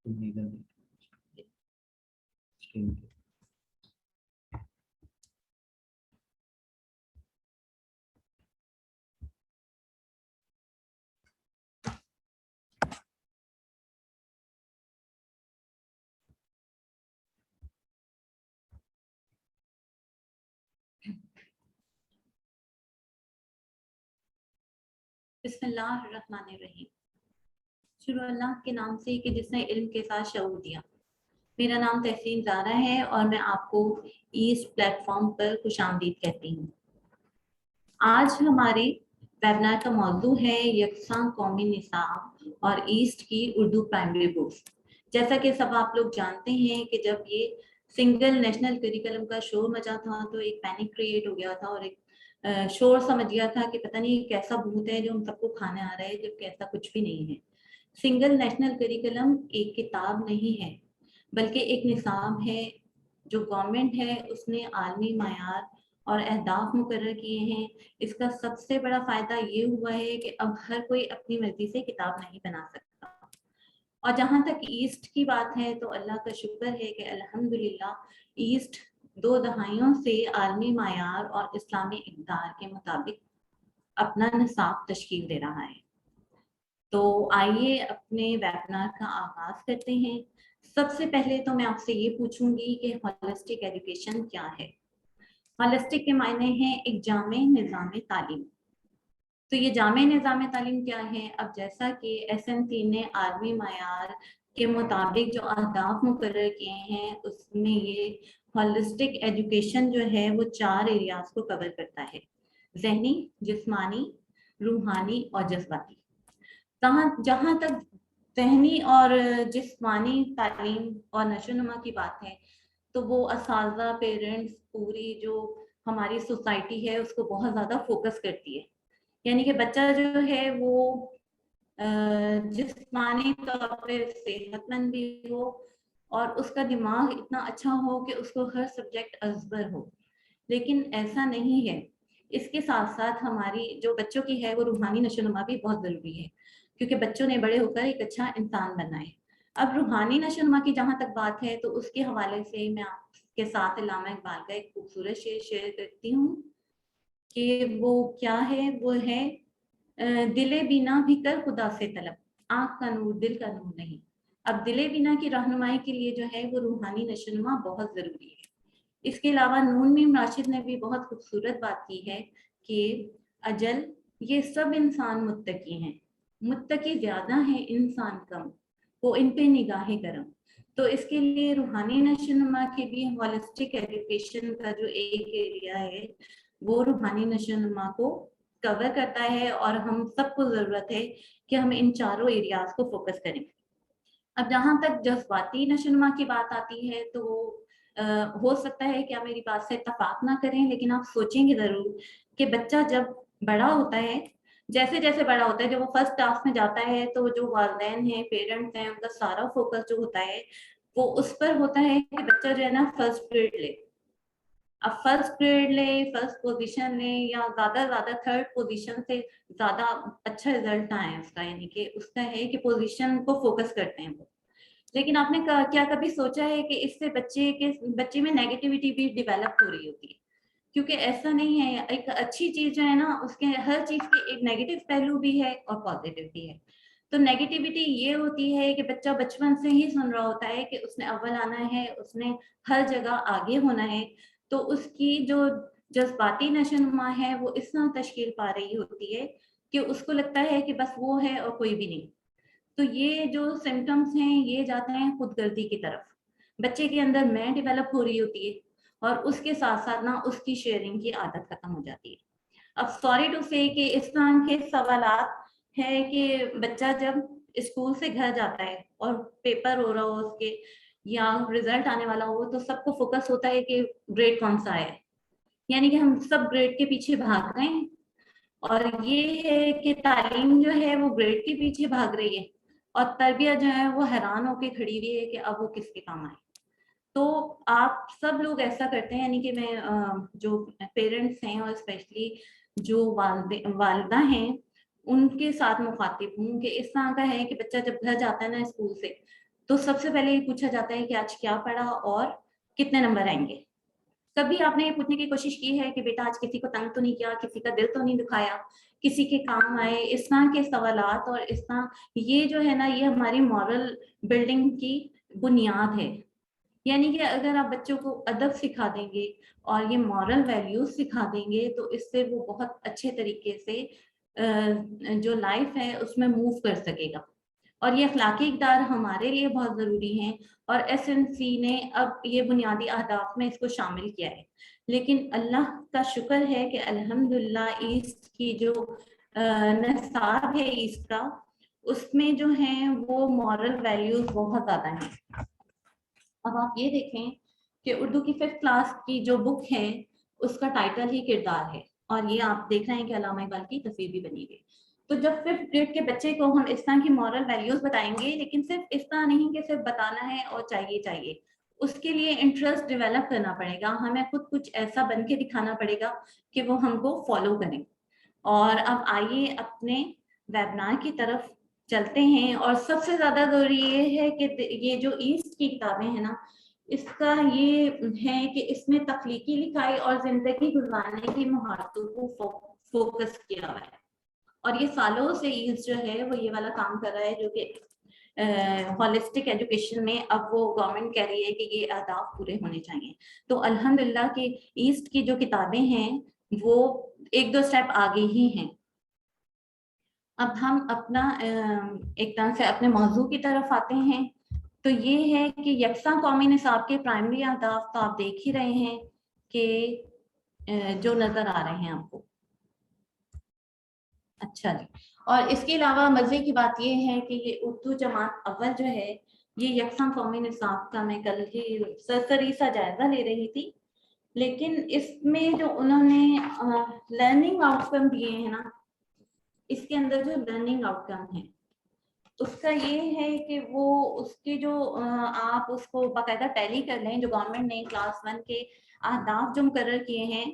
बिस्मिल्लाहिर्रहमानिर्रहीम। शुरू अल्लाह के नाम से कि जिसने इल्म के साथ शऊर दिया। मेरा नाम तहसीन ज़ारा है और मैं आपको ईस्ट प्लेटफॉर्म पर खुशामदीद कहती हूँ। आज हमारे वेबिनार का मौजू है यकसां कौमी निसाब और ईस्ट की उर्दू प्राइमरी बुक्स। जैसा कि सब आप लोग जानते हैं कि जब ये सिंगल नेशनल करिकुलम का शोर मचा था तो एक पैनिक क्रिएट हो गया था और एक शोर समझ गया था कि पता नहीं कैसा भूत है जो हम सबको खाने आ रहा है, जबकि ऐसा कुछ भी नहीं है। सिंगल नेशनल करिकुलम एक किताब नहीं है बल्कि एक निसाब है जो गवर्नमेंट है उसने आलमी मायार और अहदाफ मुकर्रर किए हैं। इसका सबसे बड़ा फायदा ये हुआ है कि अब हर कोई अपनी मर्जी से किताब नहीं बना सकता। और जहाँ तक ईस्ट की बात है तो अल्लाह का शुक्र है कि अल्हम्दुलिल्लाह ईस्ट 2 दहाइयों से आलमी मायार और इस्लामी इक़दार के मुताबिक अपना निसाब तश्कील दे रहा है। तो आइए अपने वेबिनार का आगाज करते हैं। सबसे पहले तो मैं आपसे ये पूछूंगी कि होलिस्टिक एजुकेशन क्या है। होलिस्टिक के मायने हैं एक जामे निज़ाम तालीम। तो ये जामे निज़ाम तालीम क्या है? अब जैसा कि SN3 ने आलमी मायार के मुताबिक जो अहदाफ मुकर्रर किए हैं उसमें ये होलिस्टिक एजुकेशन जो है वो 4 एरियाज को कवर करता है: ज़हनी, जिस्मानी, रूहानी और जज्बाती। जहाँ तक ज़हनी और जिस्मानी तालीम और नशोनुमा की बात है तो वो असातिज़ा, पेरेंट्स, पूरी जो हमारी सोसाइटी है उसको बहुत ज़्यादा फोकस करती है। यानी कि बच्चा जो है वो जिस्मानी तौर पर सेहतमंद भी हो और उसका दिमाग इतना अच्छा हो कि उसको हर सब्जेक्ट अज़बर हो। लेकिन ऐसा नहीं है। इसके साथ साथ हमारी जो बच्चों की है वो रूहानी नशोनुमा भी बहुत ज़रूरी है, क्योंकि बच्चों ने बड़े होकर एक अच्छा इंसान बनना है। अब रूहानी नशोनुमा की जहाँ तक बात है तो उसके हवाले से मैं आपके साथ अल्लामा इकबाल का एक खूबसूरत शेर शेयर करती हूँ कि वो क्या है। वो है दिले बिना भी कर खुदा से तलब, आँख का नूर दिल का नूर नहीं। अब दिले बिना की रहनुमाई के लिए जो है वो रूहानी नशोनुमा बहुत ज़रूरी है। इसके अलावा नून मीम राशिद ने भी बहुत खूबसूरत बात की है कि अजल ये सब इंसान मुत्तकी हैं, मुत्तकी ज़्यादा है इंसान कम, वो इन पे निगाहे करम। तो इसके लिए रूहानी नशोनुमा के भी होलिस्टिक एजुकेशन का जो एक एरिया है वो रूहानी नशोनुमा को कवर करता है और हम सबको ज़रूरत है कि हम इन चारों एरियाज को फोकस करें। अब जहाँ तक जज्बाती नशोनुमा की बात आती है तो हो सकता है कि आप मेरी बात से इत्तफाक ना करें, लेकिन आप सोचेंगे ज़रूर कि बच्चा जब बड़ा होता है, जैसे जैसे बड़ा होता है, जब वो फर्स्ट क्लास में जाता है तो जो वालिदैन हैं, पेरेंट्स हैं, उनका सारा फोकस जो होता है वो उस पर होता है कि बच्चा जो है ना फर्स्ट ग्रेड ले। अब फर्स्ट ग्रेड ले, फर्स्ट पोजीशन ले या ज़्यादा थर्ड पोजीशन से ज़्यादा अच्छा रिजल्ट आए उसका, यानी कि उसका है कि पोजीशन को फोकस करते हैं वो। लेकिन आपने क्या कभी सोचा है कि इससे बच्चे में नेगेटिविटी भी डेवलप हो रही होती है? क्योंकि ऐसा नहीं है, एक अच्छी चीज जो है ना उसके हर चीज के एक नेगेटिव पहलू भी है और पॉजिटिव भी है। तो नेगेटिविटी ये होती है कि बच्चा बचपन से ही सुन रहा होता है कि उसने अव्वल आना है, उसने हर जगह आगे होना है, तो उसकी जो जज्बाती नशोनुमा है वो इस तरह तश्कील पा रही होती है कि उसको लगता है कि बस वो है और कोई भी नहीं। तो ये जो सिम्टम्स हैं ये जाते हैं खुदगर्दी की तरफ। बच्चे के अंदर मैं डेवलप हो रही होती है और उसके साथ साथ ना उसकी शेयरिंग की आदत खत्म हो जाती है। अब सॉरी टू से कि इस तरह के सवालात है कि बच्चा जब स्कूल से घर जाता है और पेपर हो रहा हो उसके या रिजल्ट आने वाला हो तो सबको फोकस होता है कि ग्रेड कौन सा है, यानी कि हम सब ग्रेड के पीछे भाग रहे हैं। और ये है कि तालीम जो है वो ग्रेड के पीछे भाग रही है और तरबियत जो है वो हैरान होके खड़ी हुई है कि अब वो किसके काम आए। तो आप सब लोग ऐसा करते हैं, यानी कि मैं जो पेरेंट्स हैं और स्पेशली जो वालिदा हैं उनके साथ मुखातिब हूँ कि इस तरह का है कि बच्चा जब घर जाता है ना स्कूल से तो सबसे पहले ये पूछा जाता है कि आज क्या पढ़ा और कितने नंबर आएंगे। कभी आपने ये पूछने की कोशिश की है कि बेटा आज किसी को तंग तो नहीं किया, किसी का दिल तो नहीं दुखाया, किसी के काम आए? इस तरह के सवालात और इस तरह, ये जो है ना, ये हमारी मॉरल बिल्डिंग की बुनियाद है। यानी कि अगर आप बच्चों को अदब सिखा देंगे और ये मॉरल वैल्यूज सिखा देंगे तो इससे वो बहुत अच्छे तरीके से जो लाइफ है उसमें मूव कर सकेगा। और ये अखलाकी इक़दार हमारे लिए बहुत ज़रूरी हैं, और एसएमसी ने अब ये बुनियादी अहदाफ में इसको शामिल किया है। लेकिन अल्लाह का शुक्र है कि अल्हम्दुलिल्लाह ईस्ट की जो निसाब है ईस्ट का, उसमें जो है वो मॉरल वैल्यूज बहुत ज़्यादा हैं। अब आप ये देखें कि उर्दू की 5th क्लास की जो बुक है उसका टाइटल ही किरदार है, और ये आप देख रहे हैं कि अल्लामा इकबाल की तस्वीर भी बनी हुई। तो जब 5th ग्रेड के बच्चे को हम इस तरह की मॉरल वैल्यूज बताएंगे, लेकिन सिर्फ इस तरह नहीं कि सिर्फ बताना है और चाहिए चाहिए, उसके लिए इंटरेस्ट डेवलप करना पड़ेगा, हमें खुद कुछ ऐसा बन के दिखाना पड़ेगा कि वो हमको फॉलो करें। और अब आइए अपने वेबिनार की तरफ चलते हैं। और सबसे ज्यादा जरूरी ये है कि ये जो ईस्ट की किताबें हैं ना, इसका ये है कि इसमें तख्लीकी लिखाई और जिंदगी गुजारने की महारतों को फोकस किया हुआ है। और ये सालों से ईस्ट जो है वो ये वाला काम कर रहा है, जो कि हॉलिस्टिक एजुकेशन में अब वो गवर्नमेंट कह रही है कि ये अहदाफ पूरे होने चाहिए। तो अल्हम्दुलिल्लाह कि ईस्ट की जो किताबें हैं वो एक दो स्टेप आगे ही हैं। अब हम अपना एक तरह से अपने मौजू की तरफ आते हैं। तो ये है कि यकसा कौमी निसाब के प्राइमरी अहदाफ तो आप देख ही रहे हैं कि जो नजर आ रहे हैं आपको। अच्छा जी, और इसके अलावा मजे की बात ये है कि ये उर्दू जमात अव्वल जो है, ये यकसा कौमी निसाब का मैं कल ही सरसरी सा जायजा ले रही थी, लेकिन इसमें जो उन्होंने लर्निंग आउटकम दिए हैं ना, इसके अंदर जो लर्निंग आउटकम है उसका ये है कि वो उसके जो आप उसको बाकायदा टैली कर लें, जो गवर्नमेंट ने क्लास 1 के अहदाफ जो मुकर्रर किए हैं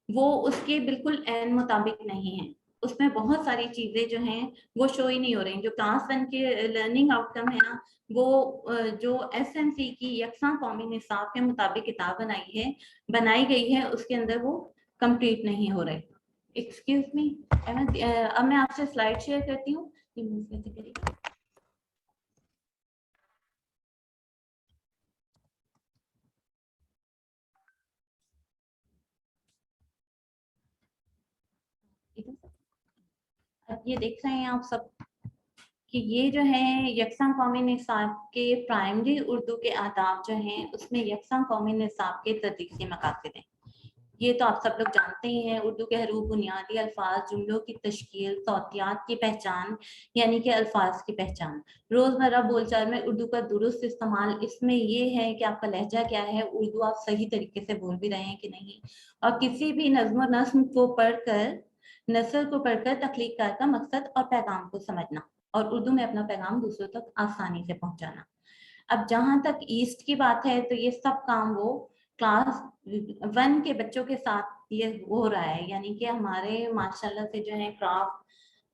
वो उसके बिल्कुल एन मुताबिक नहीं है। उसमें बहुत सारी चीजें जो हैं वो शो ही नहीं हो रही। जो क्लास 1 के लर्निंग आउटकम है ना, वो जो एसएमसी की यकसा कौमी निसाब के मुताबिक किताब बनाई गई है, उसके अंदर वो कंप्लीट नहीं हो रहे। एक्सक्यूज मी, अब मैं आपसे स्लाइड शेयर करती हूँ। अब ये देख रहे हैं आप सब कि ये जो है यकसा कौमी निसाब के प्राइमरी उर्दू के आदाब जो हैं उसमें यकसा कौमी निसाब के तदरीसी मकासद हैं। ये तो आप सब लोग जानते ही हैं। उर्दू के हरूफ, बुनियादी अल्फाज, जुमलों की तश्कील, सौतियात की पहचान यानी कि अल्फाज की पहचान, रोज़मर्रा बोलचाल में उर्दू का दुरुस्त इस्तेमाल। इसमें ये है कि आपका लहजा क्या है, उर्दू आप सही तरीके से बोल भी रहे हैं कि नहीं, और किसी भी नज़्म व नस्म को पढ़कर, नस्ल को पढ़कर तख्लीक़कार का मकसद और पैगाम को समझना और उर्दू में अपना पैगाम दूसरों तक आसानी से पहुंचाना। अब जहां तक ईस्ट की बात है तो ये सब काम वो क्लास 1 के बच्चों के साथ ये हो रहा है। यानी कि हमारे माशाल्लाह से जो है क्राफ्ट,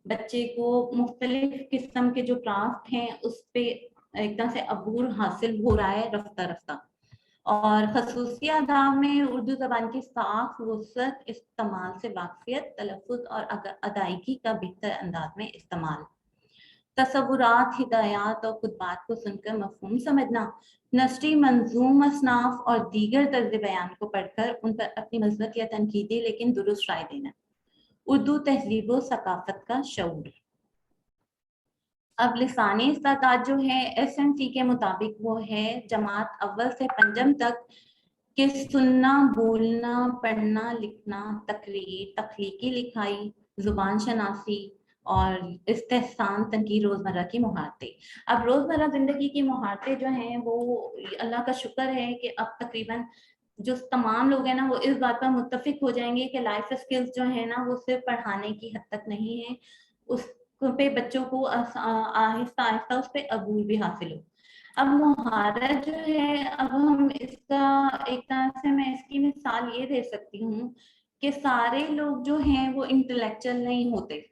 बच्चे को मुख्तलिफ किस्म के जो क्राफ्ट हैं उस पे एकदम से अबूर हासिल हो रहा है रफ्ता रफ्ता। और खसूसी आदाब में उर्दू जबान की साख, वसअत, इस्तेमाल से वाकफियत, तलफ़ुज़ और अदायगी का बेहतर अंदाज में इस्तेमाल, तसव्वुरात, हिदायत और खुतबात को सुनकर मफ़हूम समझना, नस्री, मंजूम, असनाफ और दीगर तर्ज बयान को पढ़कर उन पर अपनी मज़बत या तनकीदी लेकिन दुरुस्त राय देना, उर्दू तहजीब व सकाफत का शऊर। अब लिसानी इस्तादाद जो है एसएमसी के मुताबिक वो है जमात अव्वल से पंजम तक कि सुनना, बोलना, पढ़ना, लिखना, तकरीर, तख्लीकी लिखाई, जुबान शनासी और इस्तेहसान, तनकीद, रोजमर्रा की मुहारतें। अब रोजमर्रा जिंदगी की मुहारतें जो हैं वो अल्लाह का शुक्र है कि अब तकरीबन जो तमाम लोग हैं ना वो इस बात पर मुत्तफिक हो जाएंगे कि लाइफ स्किल्स जो है ना वो सिर्फ पढ़ाने की हद तक नहीं है, उस पे बच्चों को आहिस्ता आहिस्ता उस पर अबूल भी हासिल हो। अब मुहारत जो है, अब हम इसका एक तरह से मैं इसकी मिसाल ये दे सकती हूँ कि सारे लोग जो हैं वो इंटेलेक्चुअल नहीं होते।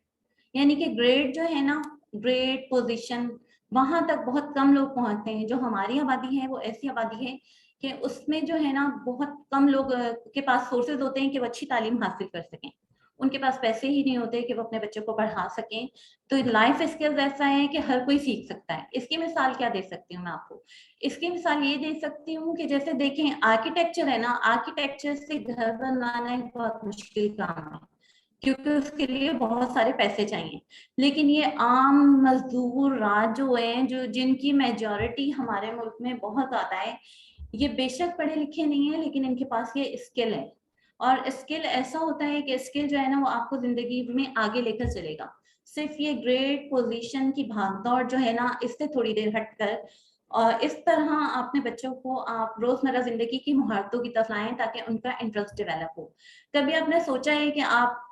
यानी कि ग्रेड जो है ना, ग्रेड, पोजीशन, वहां तक बहुत कम लोग पहुंचते हैं। जो हमारी आबादी है वो ऐसी आबादी है कि उसमें जो है ना बहुत कम लोग के पास सोर्सेज होते हैं कि वो अच्छी तालीम हासिल कर सकें, उनके पास पैसे ही नहीं होते कि वो अपने बच्चों को पढ़ा सकें। तो लाइफ स्किल्स ऐसा है कि हर कोई सीख सकता है। इसकी मिसाल क्या दे सकती हूँ मैं आपको? इसकी मिसाल ये दे सकती हूँ कि जैसे देखें आर्किटेक्चर है ना, आर्किटेक्चर से घर बनाना एक बहुत मुश्किल काम है क्योंकि उसके लिए बहुत सारे पैसे चाहिए। लेकिन ये आम मजदूर राज जो हैं, जो जिनकी मेजॉरिटी हमारे मुल्क में बहुत ज्यादा है, ये बेशक पढ़े लिखे नहीं है लेकिन इनके पास ये स्किल है। और स्किल ऐसा होता है कि स्किल जो है ना वो आपको जिंदगी में आगे लेकर चलेगा। सिर्फ ये ग्रेट पोजीशन की भागदौड़ जो है ना, इससे थोड़ी देर हटकर और इस तरह अपने बच्चों को आप रोजमर्रा जिंदगी की मुहारतों की तरफ लाएं ताकि उनका इंटरेस्ट डेवलप हो। कभी आपने सोचा है कि आप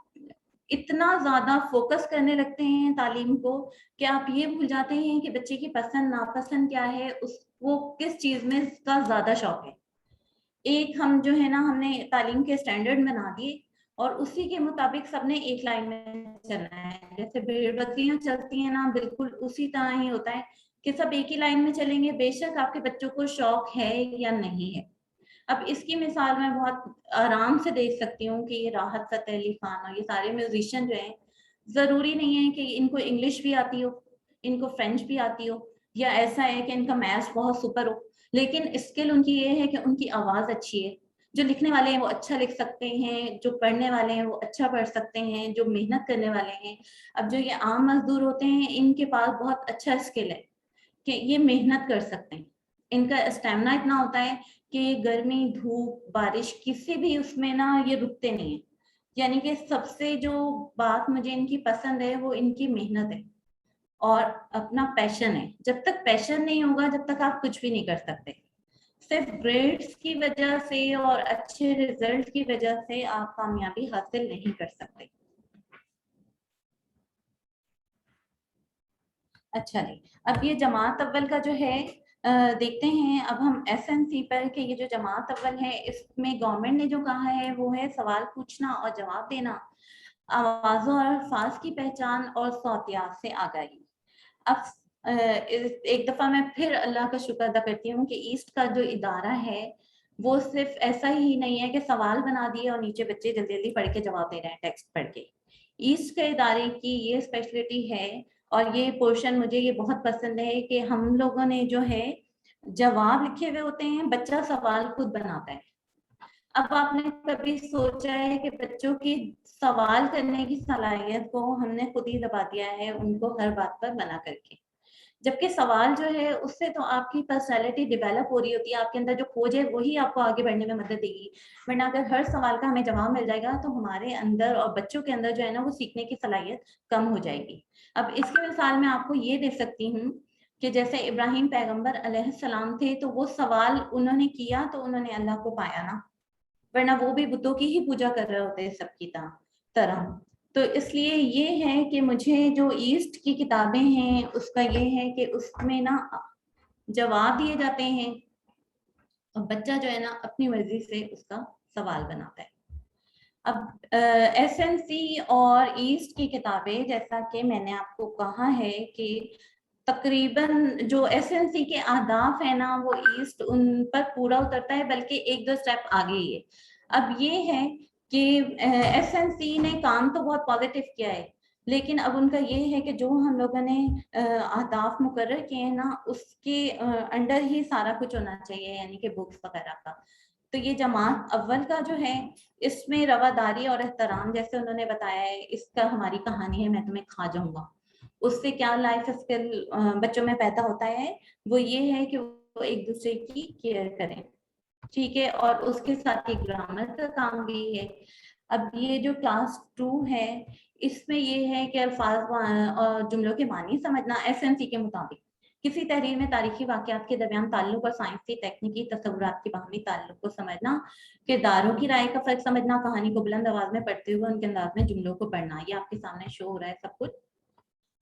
इतना ज्यादा फोकस करने लगते हैं तालीम को कि आप ये भूल जाते हैं कि बच्चे की पसंद नापसंद क्या है, उसको किस चीज में इसका ज्यादा शौक है। एक हम जो है ना हमने तालीम के स्टैंडर्ड बना दिए और उसी के मुताबिक सबने एक लाइन में चलना है। जैसे भेड़ बकरियां चलती हैं ना, बिल्कुल उसी तरह ही होता है कि सब एक ही लाइन में चलेंगे, बेशक आपके बच्चों को शौक है या नहीं है। अब इसकी मिसाल मैं बहुत आराम से देख सकती हूँ कि ये राहत फतेह अली खान और ये सारे म्यूजिशियन जो हैं, जरूरी नहीं है कि इनको इंग्लिश भी आती हो, इनको फ्रेंच भी आती हो, या ऐसा है कि इनका मैथ्स बहुत सुपर हो, लेकिन स्किल उनकी ये है कि उनकी आवाज अच्छी है। जो लिखने वाले हैं वो अच्छा लिख सकते हैं, जो पढ़ने वाले हैं वो अच्छा पढ़ सकते हैं, जो मेहनत करने वाले हैं। अब जो ये आम मजदूर होते हैं इनके पास बहुत अच्छा स्किल है कि ये मेहनत कर सकते हैं। इनका स्टेमिना इतना होता है कि गर्मी धूप बारिश किसी भी उसमें ना ये रुकते नहीं है। यानी कि सबसे जो बात मुझे इनकी पसंद है वो इनकी मेहनत है और अपना पैशन है। जब तक पैशन नहीं होगा जब तक आप कुछ भी नहीं कर सकते। सिर्फ ग्रेड्स की वजह से और अच्छे रिजल्ट की वजह से आप कामयाबी हासिल नहीं कर सकते। अच्छा जी, अब ये जमात अव्वल का जो है देखते हैं अब हम एसएनसी पर कि ये जो जमात अव्वल है इसमें गवर्नमेंट ने जो कहा है वो है सवाल पूछना और जवाब देना, आवाज़ों और अल्फाज की पहचान और सौतियात से आगाही। अब एक दफा मैं फिर अल्लाह का शुक्र अदा करती हूँ कि ईस्ट का जो इदारा है वो सिर्फ ऐसा ही नहीं है कि सवाल बना दिए और नीचे बच्चे जल्दी जल्दी पढ़ के जवाब दे रहे हैं टेक्स्ट पढ़ के। ईस्ट के इदारे की ये स्पेशलिटी है और ये पोर्शन मुझे ये बहुत पसंद है कि हम लोगों ने जो है जवाब लिखे हुए होते हैं, बच्चा सवाल खुद बनाता है। अब आपने कभी सोचा है कि बच्चों की सवाल करने की सलाहियत को हमने खुद ही दबा दिया है उनको हर बात पर मना करके? जबकि सवाल जो है उससे तो आपकी पर्सनैलिटी डेवलप हो रही होती है, आपके अंदर जो खोज है वही आपको आगे बढ़ने में मदद देगी। वरना अगर हर सवाल का हमें जवाब मिल जाएगा तो हमारे अंदर और बच्चों के अंदर जो है ना वो सीखने की सलाहियत कम हो जाएगी। अब इसकी मिसाल मैं आपको ये दे सकती हूँ कि जैसे इब्राहिम पैगंबर अलैहिस्सलाम थे तो वो सवाल उन्होंने किया तो उन्होंने अल्लाह को पाया ना, वरना वो भी बुतों की ही पूजा कर रहे होते हैं सबकी तरह। तो इसलिए ये है कि मुझे जो ईस्ट की किताबें हैं उसका ये है कि उसमें ना जवाब दिए जाते हैं और बच्चा जो है ना अपनी मर्जी से उसका सवाल बनाता है। अब एसएनसी और ईस्ट की किताबें जैसा कि मैंने आपको कहा है कि तकरीबन जो एसएनसी के अहदाफ है ना वो ईस्ट उन पर पूरा उतरता है, बल्कि एक दो स्टेप आगे ही है। अब ये है कि एसएनसी ने काम तो बहुत पॉजिटिव किया है, लेकिन अब उनका ये है कि जो हम लोगों ने अहदाफ मुकर्रर किए हैं ना उसके अंडर ही सारा कुछ होना चाहिए, यानी कि बुक्स वगैरह का। तो ये जमात अव्वल का जो है इसमें रवादारी और एहतराम जैसे उन्होंने बताया है, इसका हमारी कहानी है मैं तुम्हें खा जाऊंगा। उससे क्या लाइफ स्किल बच्चों में पैदा होता है, वो ये है कि वो एक दूसरे की केयर करें, ठीक है, और उसके साथ ही ग्रामर का काम भी है। अब ये जो क्लास 2 है इसमें ये है कि अल्फाज और जुमलों के मानी समझना। एसएनसी के मुताबिक किसी तहरीर में तारीखी वाकयात के दरमियान ताल्लुक और साइंसी तकनीकी तस्वुरात के बाहमी ताल्लुक को समझना, किरदारों की राय का फर्क समझना, कहानी को बुलंद आवाज में पढ़ते हुए उनके अंदाज में जुमलों को पढ़ना। ये आपके सामने शो हो रहा है सब कुछ।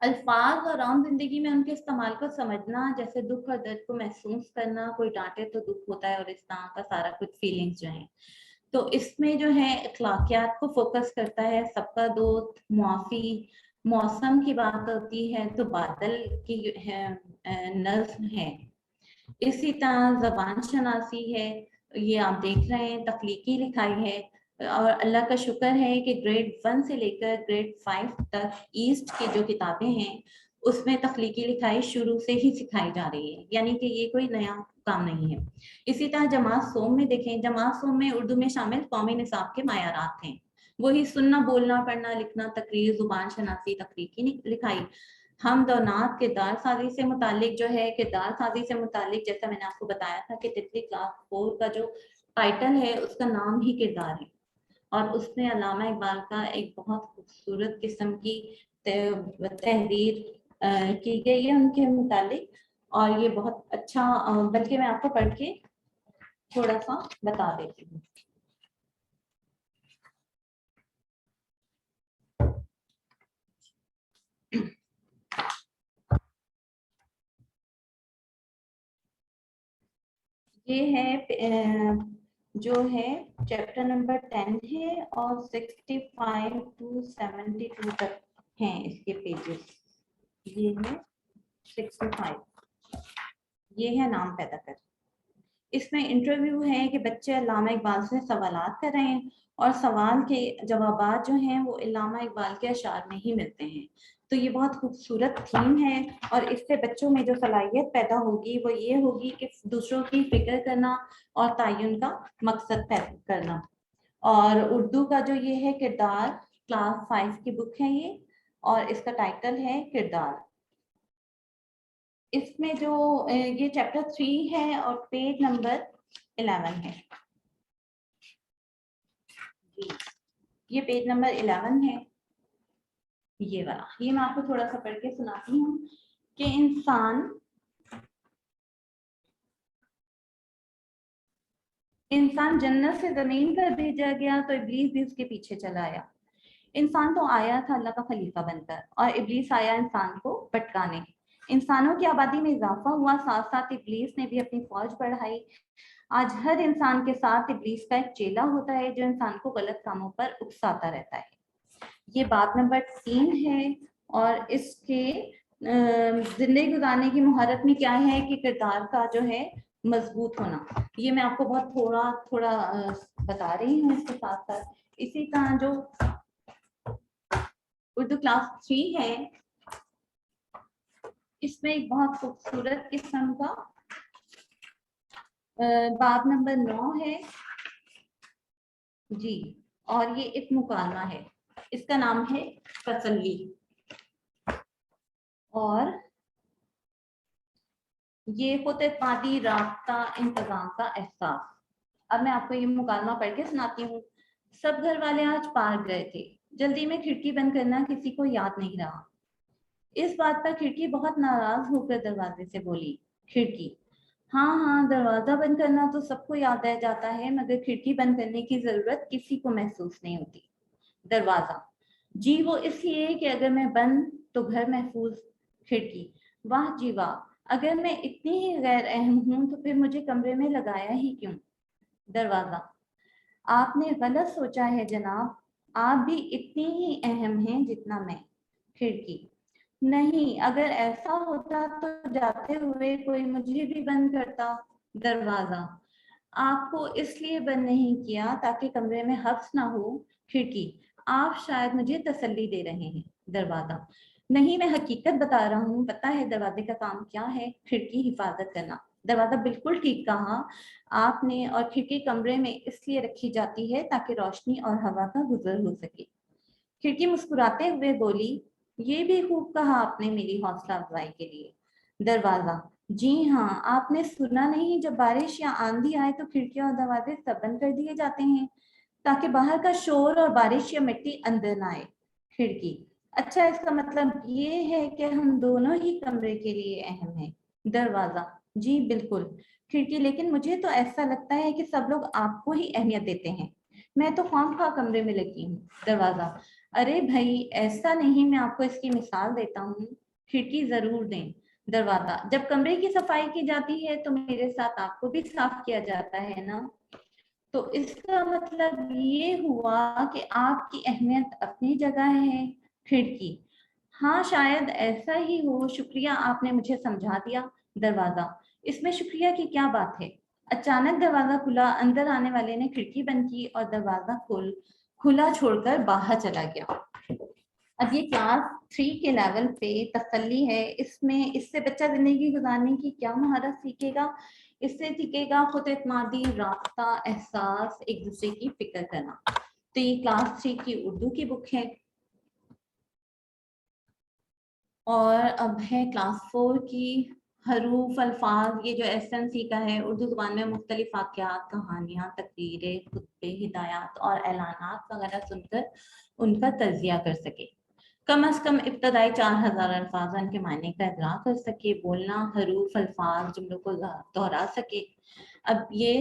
अल्फाज और आम जिंदगी में उनके इस्तेमाल को समझना, जैसे दुख और दर्द को महसूस करना, कोई डांटे तो दुख होता है और इस तरह का सारा कुछ फीलिंग्स जो हैं। तो इसमें जो है अखलाकियात को फोकस करता है, सबका दोस्त, मुआफी, मौसम की बात होती है तो बादल की नज्म है। इसी तरह ज़बान शनासी है, ये आप देख रहे हैं तख्लीकी लिखाई है। और अल्लाह का शुक्र है कि ग्रेड 1 से लेकर ग्रेड 5 तक ईस्ट की जो किताबें हैं उसमें तख्लीकी लिखाई शुरू से ही सिखाई जा रही है, यानी कि ये कोई नया काम नहीं है। इसी तरह जमात सोम में देखें, जमात सोम में उर्दू में शामिल कौमी निसाब के मायारात हैं, वही सुनना, बोलना, पढ़ना, लिखना, तकरीर, जुबान शनासी, तख्लीकी लिखाई, हमद और नात, किरदार साजी से मुतालिक जो है, किरदार साजी से मुतालिक जैसा मैंने आपको बताया था कि तितली क्लास 4 का जो टाइटल है उसका नाम ही किरदार है। और उसमें अल्लामा इकबाल का एक बहुत खूबसूरत किस्म की तहरीर की गई है उनके मुतालिक, और ये बहुत अच्छा, बल्कि मैं आपको पढ़ के थोड़ा सा बता देती हूँ। ये है जो है चैप्टर नंबर 10 है और 65 to 72 तक हैं इसके पेजेस। ये है 65, ये है नाम पैदा कर। इसमें इंटरव्यू है कि बच्चे अल्लामा इकबाल से सवालात कर रहे हैं और सवाल के जवाबात जो हैं वो अल्लामा इकबाल के अशार में ही मिलते हैं। तो ये बहुत खूबसूरत थीम है और इससे बच्चों में जो सलाहियत पैदा होगी वो ये होगी कि दूसरों की फिक्र करना और तयन का मकसद पैदा करना। और उर्दू का जो ये है किरदार, क्लास 5 की बुक है ये, और इसका टाइटल है किरदार। इसमें जो ये चैप्टर 3 है और पेज नंबर 11 है। ये पेज नंबर 11 है, ये वाला। ये मैं आपको थोड़ा सा पढ़ के सुनाती हूँ कि इंसान जन्नत से जमीन पर भेजा गया तो इब्लीस भी उसके पीछे चला आया। इंसान तो आया था अल्लाह का खलीफा बनकर और इब्लीस आया इंसान को भटकाने। इंसानों की आबादी में इजाफा हुआ, साथ साथ इब्लीस ने भी अपनी फौज बढ़ाई। आज हर इंसान के साथ इब्लीस का एक चेला होता है जो इंसान को गलत कामों पर उकसाता रहता है। ये बात नंबर 3 है। और इसके जिंदगी गुजारने की मुहारत में क्या है कि किरदार का जो है मजबूत होना। ये मैं आपको बहुत थोड़ा थोड़ा बता रही हूँ इसके साथ साथ। इसी तरह जो उर्दू क्लास 3 है, इसमें एक बहुत खूबसूरत किस्म का बाब नंबर 9 है जी, और ये एक मुकालमा है, इसका नाम है तसल्ली। और ये खुतबादी रास्ता इंतजाम का एहसास। अब मैं आपको ये मुकालमा पढ़ के सुनाती हूँ। सब घर वाले आज पार्क गए थे, जल्दी में खिड़की बंद करना किसी को याद नहीं रहा। इस बात पर खिड़की बहुत नाराज होकर दरवाजे से बोली, खिड़की, हाँ हाँ, दरवाजा बंद करना तो सबको याद रह जाता है, मगर खिड़की बंद करने की जरूरत किसी को महसूस नहीं होती। दरवाजा, जी वो इसलिए कि अगर मैं बंद तो घर महफूज। खिड़की, वाह जी वाह, अगर मैं इतनी ही गैर अहम हूं तो फिर मुझे कमरे में लगाया ही क्यों। दरवाजा, आपने गलत सोचा है जनाब, आप भी इतनी ही अहम हैं जितना मैं। खिड़की, नहीं, अगर ऐसा होता तो जाते हुए कोई मुझे भी बंद करता। दरवाजा, आपको इसलिए बंद नहीं किया ताकि कमरे में हब्स ना हो। खिड़की, आप शायद मुझे तसल्ली दे रहे हैं। दरवाजा, नहीं, मैं हकीकत बता रहा हूँ, पता है दरवाजे का काम क्या है? खिड़की हिफाजत करना। दरवाजा, बिल्कुल ठीक कहा आपने, और खिड़की कमरे में इसलिए रखी जाती है ताकि रोशनी और हवा का गुजर हो सके। खिड़की मुस्कुराते हुए बोली, ये भी खूब कहा आपने मेरी हौसला अफजाई के लिए। दरवाजा, जी हाँ, आपने सुना नहीं, जब बारिश या आंधी आए तो खिड़कियां और दरवाजे सब बंद कर दिए जाते हैं ताकि बाहर का शोर और बारिश या मिट्टी अंदर ना आए। खिड़की, अच्छा, इसका मतलब ये है कि हम दोनों ही कमरे के लिए अहम हैं। दरवाजा, जी बिल्कुल। खिड़की, लेकिन मुझे तो ऐसा लगता है कि सब लोग आपको ही अहमियत देते हैं, मैं तो खामखा कमरे में लगी हूँ। दरवाजा, अरे भाई ऐसा नहीं, मैं आपको इसकी मिसाल देता हूँ। खिड़की, जरूर दें। दरवाजा, जब कमरे की सफाई की जाती है तो मेरे साथ आपको भी साफ किया जाता है ना। तो इसका मतलब ये हुआ कि आपकी अहमियत अपनी जगह है। खिड़की, हाँ शायद ऐसा ही हो, शुक्रिया आपने मुझे समझा दिया। दरवाजा, इसमें शुक्रिया की क्या बात है? अचानक दरवाजा खुला, अंदर आने वाले ने खिड़की बंद की और दरवाजा खुला छोड़कर बाहर चला गया। अब ये क्लास 3 के लेवल पे तसल्ली है। इसमें इससे बच्चा जिंदगी गुजारने की क्या महारत सीखेगा? इससे सीखेगा खुद एतमादी, रास्ता, एहसास, एक दूसरे की फिक्र करना। तो ये क्लास 3 की उर्दू की बुक है। और अब है क्लास 4 की हरूफ अल्फाज। ये जो एसएनसी का है, उर्दू जुबान में मुख्तलिफ वाक़यात, कहानियाँ, तकरीरें, खुतबे, हिदायत और ऐलानात वगैरह सुनकर उनका तजिया कर सके। कम अज कम इब्तदाई 4000 अल्फाज के मायने का इदराक कर सके, बोलना, हरूफ अल्फाज, जुमलों को दोहरा सके। अब ये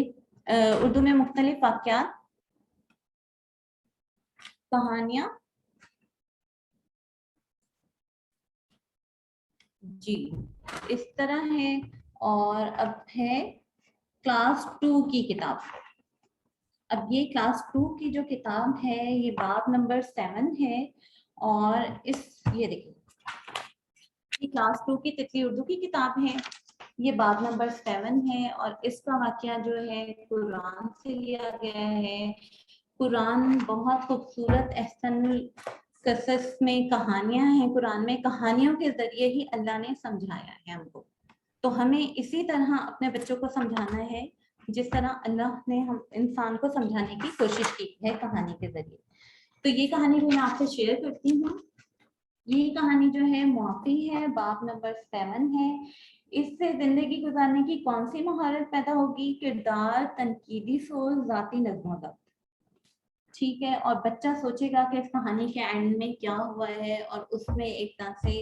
उर्दू में मुख्तलिफ वाक़यात, कहानियाँ, जी इस तरह है। और अब है क्लास 2 की किताब। अब ये क्लास 2 की जो किताब है, ये बाब नंबर 7 है। और ये देखिए, ये क्लास 2 की तितली उर्दू की किताब है। ये बाब नंबर 7 है और इसका वाकया जो है कुरान से लिया गया है। कुरान बहुत खूबसूरत एहसनुल कसस में कहानियां हैं। कुरान में कहानियों के जरिए ही अल्लाह ने समझाया है हमको। तो हमें इसी तरह अपने बच्चों को समझाना है जिस तरह अल्लाह ने हम इंसान को समझाने की कोशिश की है कहानी के जरिए। तो ये कहानी भी मैं आपसे शेयर करती हूँ। ये कहानी जो है मुआफी है, बाब नंबर 7 है। इससे जिंदगी गुजारने की कौन सी महारत पैदा होगी? किरदार, तनकीदी सोच, जाती नज़्म-ओ-ज़ब्त। ठीक है, और बच्चा सोचेगा कि इस कहानी के एंड में क्या हुआ है, और उसमें एक तरह से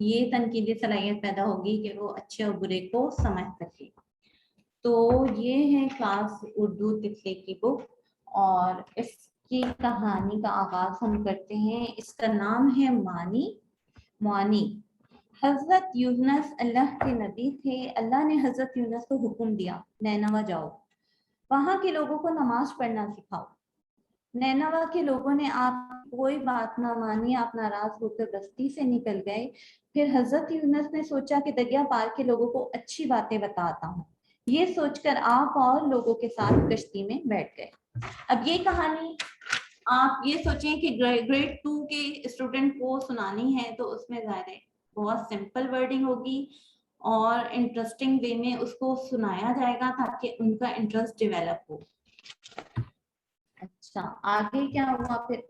ये तनकीदी सलाहियत पैदा होगी कि वो अच्छे और बुरे को समझ सके। तो ये है क्लास उर्दू तितली की बुक, और इसकी कहानी का आगाज हम करते हैं। इसका नाम है मानी। हजरत यूनुस अल्लाह के नबी थे। अल्लाह ने हजरत यूनुस को हुक्म दिया, नैनवा जाओ, वहां के लोगों को नमाज पढ़ना सिखाओ। नैनवा के लोगों ने आप कोई बात ना मानी, आप नाराज होकर बस्ती से निकल गए। फिर हजरत यूनुस ने सोचा कि दरिया पार के लोगों को अच्छी बातें बताता हूँ। ये सोचकर आप और लोगों के साथ कश्ती में बैठ गए। अब ये कहानी आप ये सोचें कि ग्रेड 2 के स्टूडेंट को सुनानी है, तो उसमें ज़ाहिर है बहुत सिंपल वर्डिंग होगी और इंटरेस्टिंग वे में उसको सुनाया जाएगा ताकि उनका इंटरेस्ट डेवलप हो। अच्छा, आगे क्या हुआ फिर?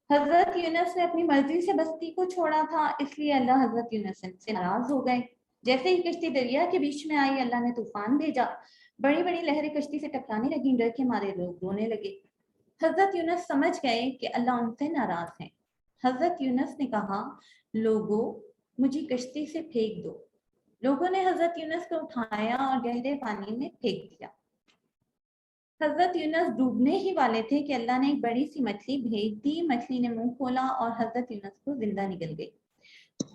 हजरत यूनुस ने अपनी मर्जी से बस्ती को छोड़ा था, इसलिए अल्लाह हजरत यूनुस से नाराज हो गए। जैसे ही कश्ती दरिया के बीच में आई, अल्लाह ने तूफान भेजा। बड़ी बड़ी लहरें कश्ती से टकराने लगी। डर के मारे लोग रोने लगे। हजरत यूनुस समझ गए कि अल्लाह उनसे नाराज है। हजरत यूनुस ने कहा, लोगों, मुझे कश्ती से फेंक दो। लोगों ने हजरत यूनुस को उठाया और गहरे पानी में फेंक दिया। हजरत यूनुस डूबने ही वाले थे कि अल्लाह ने एक बड़ी सी मछली भेज दी। मछली ने मुंह खोला और हजरत यूनुस को जिंदा निकल गई।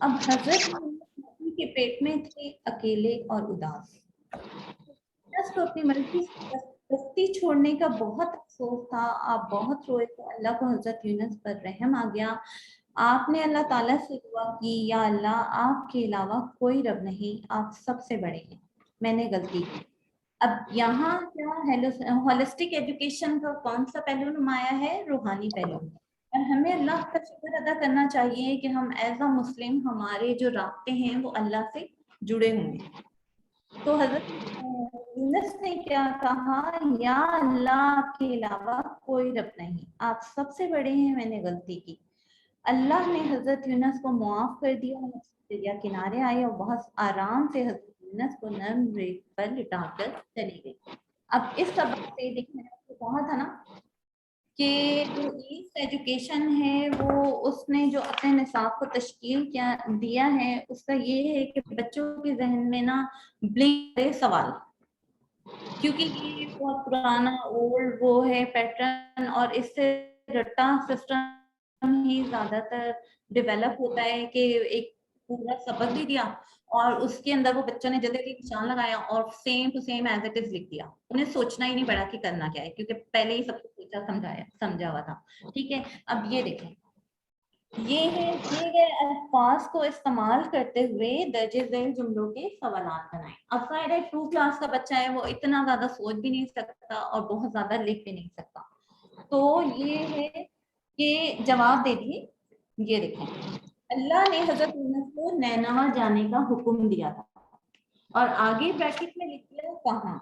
अब हजरत यूनुस मछली के पेट में थे, अकेले और उदास। यूनुस को अपनी मर्जी से कश्ती छोड़ने का बहुत अफसोस था। आप बहुत रोए तो अल्लाह को हजरत यूनुस पर रहम आ गया। आपने अल्लाह ताला से दुआ की, या अल्लाह, आपके अलावा कोई रब नहीं, आप सबसे बड़े हैं, मैंने गलती की। अब यहाँ क्या होलिस्टिक एजुकेशन का कौन सा पहलू नुमाया है? रूहानी पहलू। और हमें अल्लाह का शुक्र अदा करना चाहिए कि हम एज अ मुस्लिम, हमारे जो रास्ते हैं वो अल्लाह से जुड़े हुए हैं। तो हजरत यूनुस ने क्या कहा? या अल्लाह, आपके अलावा कोई रब नहीं, आप सबसे बड़े हैं, मैंने गलती की। अल्लाह ने हजरत यूनुस को मुआफ कर दिया। दरिया किनारे आए और बहुत आराम से हजरत यूनुस को नर्म रेत पर लिटाकर चली गई। अब इस सबक से देखिए, मैंने आपको कहा था ना कि जो ईस्ट एजुकेशन है वो उसने जो अपने निसाब को तश्कील किया दिया है, उसका ये है कि बच्चों के जहन में ना ब्लिंक सवाल, क्योंकि ये बहुत पुराना ओल्ड वो है पैटर्न, और इससे रट्टा सिस्टम ही ज्यादातर डेवलप होता है कि एक पूरा सबक भी दिया और उसके अंदर वो बच्चों ने जल्दी जल्दी निशान लगाया और same to same as it is लिख दिया। उन्हें सोचना ही नहीं पड़ा कि करना क्या है, क्योंकि पहले ही सब कुछ सोचा समझा हुआ था। ठीक है, अब ये देखें, یہ ہے دیے گئے الفاظ کو استعمال کرتے ہوئے درج ذیل جملوں کے سوالات بنائیں. اب ظاہر ہے 2 کلاس کا بچہ ہے، وہ اتنا زیادہ سوچ بھی نہیں سکتا اور بہت زیادہ لکھ بھی نہیں سکتا. تو یہ ہے کہ جواب دے دیے. یہ دیکھیں، اللہ نے حضرت یونس کو نینوا جانے کا حکم دیا تھا اور آگے بریکٹ میں لکھ دیا کہاں.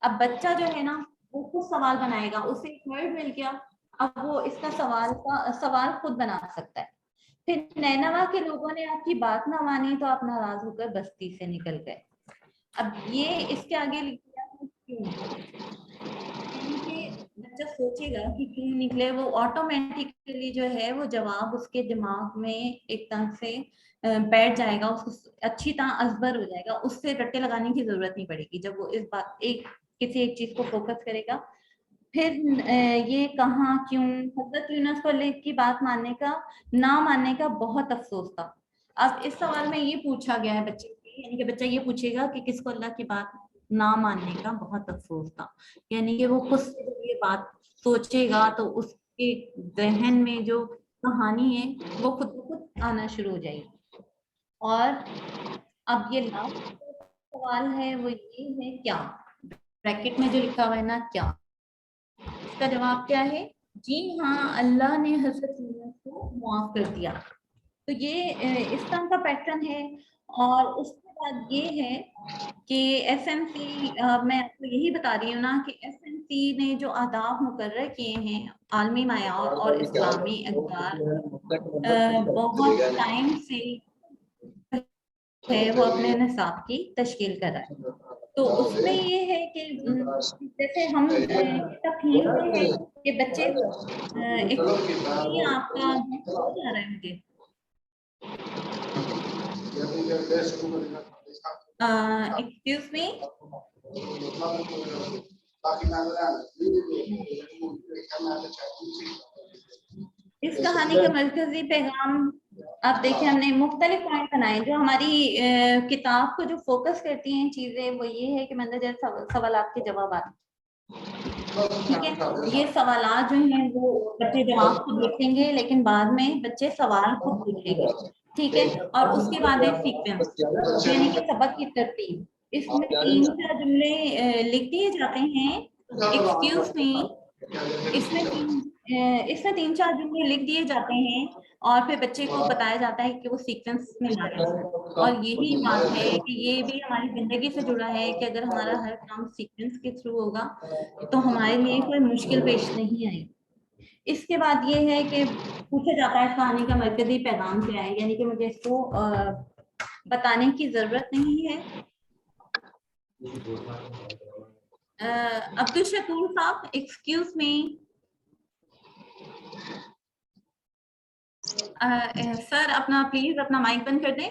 اب بچہ جو ہے نا وہ خود سوال بنائے گا، اسے ایک ورڈ مل گیا، اب وہ اس کا سوال خود بنا سکتا ہے. پھر نینوا کے لوگوں نے آپ کی بات نہ مانی تو آپ ناراض ہو کر بستی سے نکل گئے. اب یہ اس کے آگے لکھ دیا کیوں. بچہ سوچے گا کہ کیوں نکلے، وہ آٹومیٹکلی جو ہے وہ جواب اس کے دماغ میں ایک طرح سے بیٹھ جائے گا، اس کو اچھی طرح ازبر ہو جائے گا، اس سے رٹے لگانے کی ضرورت نہیں پڑے گی جب وہ اس بات کسی ایک چیز کو فوکس کرے گا. پھر یہ کہاں کیوں. حضرت یونس کو اللہ کی بات ماننے کا نہ ماننے کا بہت افسوس تھا. اب اس سوال میں یہ پوچھا گیا ہے بچے سے، یعنی کہ بچہ یہ پوچھے گا کہ کس کو اللہ کی بات نہ ماننے کا بہت افسوس تھا. یعنی کہ وہ خود سے جب یہ بات سوچے گا تو اس کے ذہن میں جو کہانی ہے وہ خود بخود آنا شروع ہو جائے گی. اور اب یہ لاسٹ سوال ہے وہ یہ ہے کیا. بریکٹ میں جو لکھا ہوا ہے نا کیا، اس کا جواب کیا ہے؟ جی ہاں، اللہ نے حضرت یونس کو معاف کر دیا. تو یہ اس طرح کا پیٹرن ہے. اور اس کے بعد یہ ہے کہ ایس ایم سی، میں آپ کو یہی بتا رہی ہوں نا کہ ایس ایم سی نے جو آداب مقرر کیے ہیں عالمی معیار اور اسلامی اقدار بہت ٹائم سے ہے وہ اپنے نصاب کی تشکیل کر رہا ہے. تو اس میں یہ ہے کہ جیسے ہم تفہیم میں ہے کہ بچے آپ کا ہو جا رہا ہے مجھے ایکسکیوز می. اس کہانی کا مرکزی پیغام آپ دیکھیں ہم نے مختلف پوائنٹ بنائے جو ہماری کتاب کو جو فوکس کرتی ہیں چیزیں وہ یہ ہے کہ مندرجہ سوالات کے جوابات. ٹھیک ہے، یہ سوالات جو ہیں وہ بچے جواب خود لکھیں گے لیکن بعد میں بچے سوال خود پوچھیں گے. ٹھیک ہے، اور اس کے بعد ہے سیکوینس یعنی کہ سبق کی ترتیب. اس میں 3-4 جملے لکھ دیے جاتے ہیں. ایکسکیوز می، اس میں 3-4 جملے لکھ دیے جاتے ہیں اور پھر بچے کو بتایا جاتا ہے کہ وہ سیکوینس میں لائے. اور یہی بات ہے کہ یہ بھی ہماری زندگی سے جڑا ہے کہ اگر ہمارا ہر کام سیکوینس کے تھرو ہوگا تو ہمارے لیے کوئی مشکل پیش نہیں آئے. اس کے بعد یہ ہے کہ پوچھا جاتا ہے کہانی کا مرکزی پیغام کیا ہے، یعنی کہ مجھے اس کو بتانے کی ضرورت نہیں ہے. عبد الشکور صاحب ایکسکیوز می. سر اپنا پلیز اپنا مائک بند کر دیں.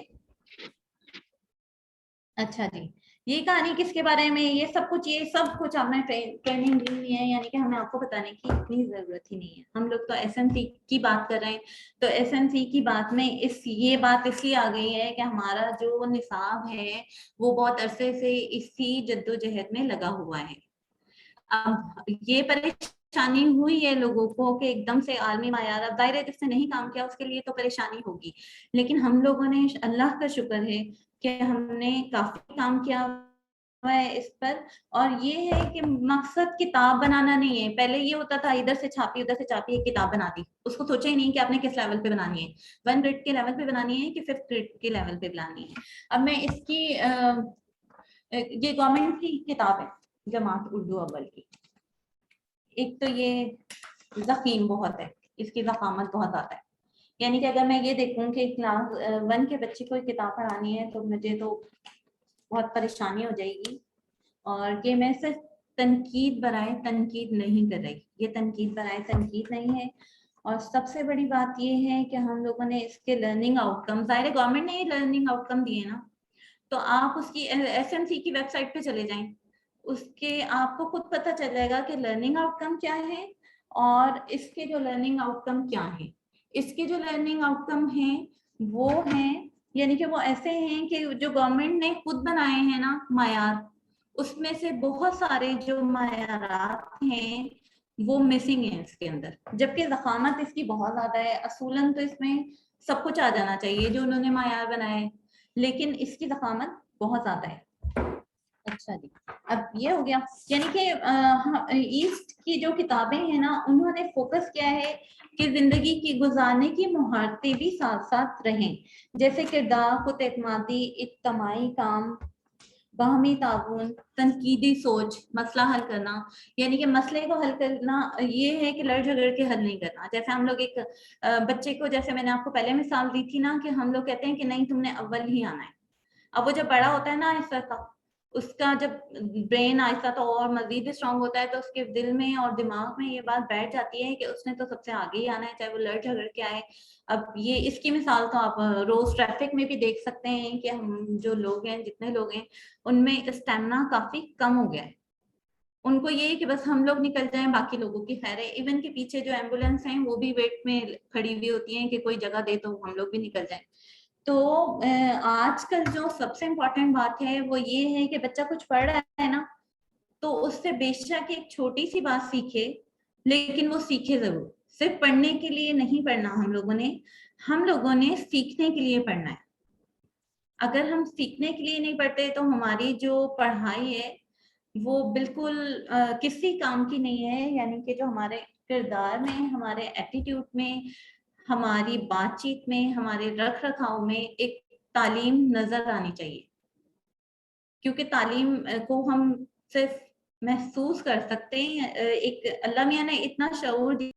اچھا جی، یہ کہانی کس کے بارے میں؟ یہ سب کچھ آپ نے ٹریننگ دی ہے، یعنی کہ ہمیں آپ کو بتانے کی اتنی ضرورت ہی نہیں ہے. ہم لوگ تو ایس ایم سی کی بات کر رہے ہیں، تو ایس ایم سی کی بات میں یہ بات اس لیے آ گئی ہے کہ ہمارا جو نصاب ہے وہ بہت عرصے سے اسی جدوجہد میں لگا ہوا ہے. اب یہ پریشانی ہوئی ہے لوگوں کو کہ ایک دم سے عالمی معیار، اب ظاہر ہے جس نے نہیں کام کیا اس کے لیے تو پریشانی ہوگی، لیکن ہم لوگوں نے اللہ کا شکر ہے کہ ہم نے کافی کام کیا ہوا ہے اس پر. اور یہ ہے کہ مقصد کتاب بنانا نہیں ہے. پہلے یہ ہوتا تھا ادھر سے چھاپی ادھر سے چھاپی ایک کتاب بنا دی، اس کو سوچا ہی نہیں کہ آپ نے کس لیول پہ بنانی ہے، 1 گریڈ کے لیول پہ بنانی ہے کہ 5th گریڈ کے لیول پہ بنانی ہے. اب میں اس کی یہ گورنمنٹ کی کتاب ہے جماعت اردو اول کی. ایک تو یہ ضخیم بہت ہے، اس کی ضخامت بہت زیادہ ہے. یعنی کہ اگر میں یہ دیکھوں کہ کلاس 1 کے بچے کو کتاب پڑھانی ہے تو مجھے تو بہت پریشانی ہو جائے گی. اور یہ میں صرف تنقید برائے تنقید نہیں کر رہی، یہ تنقید برائے تنقید نہیں ہے. اور سب سے بڑی بات یہ ہے کہ ہم لوگوں نے اس کے لرننگ آؤٹ کم، ظاہر گورنمنٹ نے یہ لرننگ آؤٹ کم دیے نا، تو آپ اس کی ایس ایم سی کی ویب سائٹ پہ چلے جائیں، اس کے آپ کو خود پتہ چل جائے گا کہ لرننگ آؤٹ کم کیا ہے اور اس کے جو لرننگ آؤٹ کم کیا ہیں. اس کے جو لرننگ آؤٹ کم ہیں وہ ہیں، یعنی کہ وہ ایسے ہیں کہ جو گورنمنٹ نے خود بنائے ہیں نا معیار، اس میں سے بہت سارے جو معیارات ہیں وہ مسنگ ہے اس کے اندر، جبکہ ضخامت اس کی بہت زیادہ ہے. اصولاً تو اس میں سب کچھ آ جانا چاہیے جو انہوں نے معیار بنایا ہے، لیکن اس کی ضخامت بہت زیادہ ہے. اچھا جی، اب یہ ہو گیا. یعنی کہ ایسٹ کی جو کتابیں ہیں نا، انہوں نے فوکس کیا ہے کہ زندگی کی گزارنے کی مہارتیں بھی ساتھ ساتھ رہیں، جیسے کردار، خود اعتمادی، اجتماعی کام، باہمی تعاون، تنقیدی سوچ، مسئلہ حل کرنا. یعنی کہ مسئلے کو حل کرنا یہ ہے کہ لڑ جھگڑ کے حل نہیں کرنا. جیسے ہم لوگ ایک بچے کو، جیسے میں نے آپ کو پہلے مثال دی تھی نا، کہ ہم لوگ کہتے ہیں کہ نہیں تم نے اول ہی آنا ہے. اب وہ جب بڑا ہوتا ہے نا آہستہ کا، اس کا جب برین آہستہ تو اور مزید اسٹرانگ ہوتا ہے، تو اس کے دل میں اور دماغ میں یہ بات بیٹھ جاتی ہے کہ اس نے تو سب سے آگے ہی آنا ہے، چاہے وہ لڑ جھگڑ کے آئے. اب یہ اس کی مثال تو آپ روز ٹریفک میں بھی دیکھ سکتے ہیں کہ ہم جو لوگ ہیں، جتنے لوگ ہیں، ان میں اسٹیمنا کافی کم ہو گیا ہے. ان کو یہ ہے کہ بس ہم لوگ نکل جائیں، باقی لوگوں کی خیر ہے. ایون کہ پیچھے جو ایمبولینس ہیں وہ بھی ویٹ میں کھڑی ہوئی ہوتی ہیں کہ کوئی جگہ دے تو ہم لوگ بھی نکل جائیں. تو آج کل جو سب سے امپورٹنٹ بات ہے وہ یہ ہے کہ بچہ کچھ پڑھ رہا ہے نا، تو اس سے بے شک ایک چھوٹی سی بات سیکھے، لیکن وہ سیکھے ضرور. صرف پڑھنے کے لیے نہیں پڑھنا، ہم لوگوں نے سیکھنے کے لیے پڑھنا ہے. اگر ہم سیکھنے کے لیے نہیں پڑھتے تو ہماری جو پڑھائی ہے وہ بالکل کسی کام کی نہیں ہے. یعنی کہ جو ہمارے کردار میں، ہمارے ایٹیٹیوڈ میں، ہماری بات چیت میں، ہمارے رکھ رکھاؤ میں ایک تعلیم نظر آنی چاہیے. کیونکہ تعلیم کو ہم صرف محسوس کر سکتے ہیں. ایک اللہ میاں نے اتنا شعور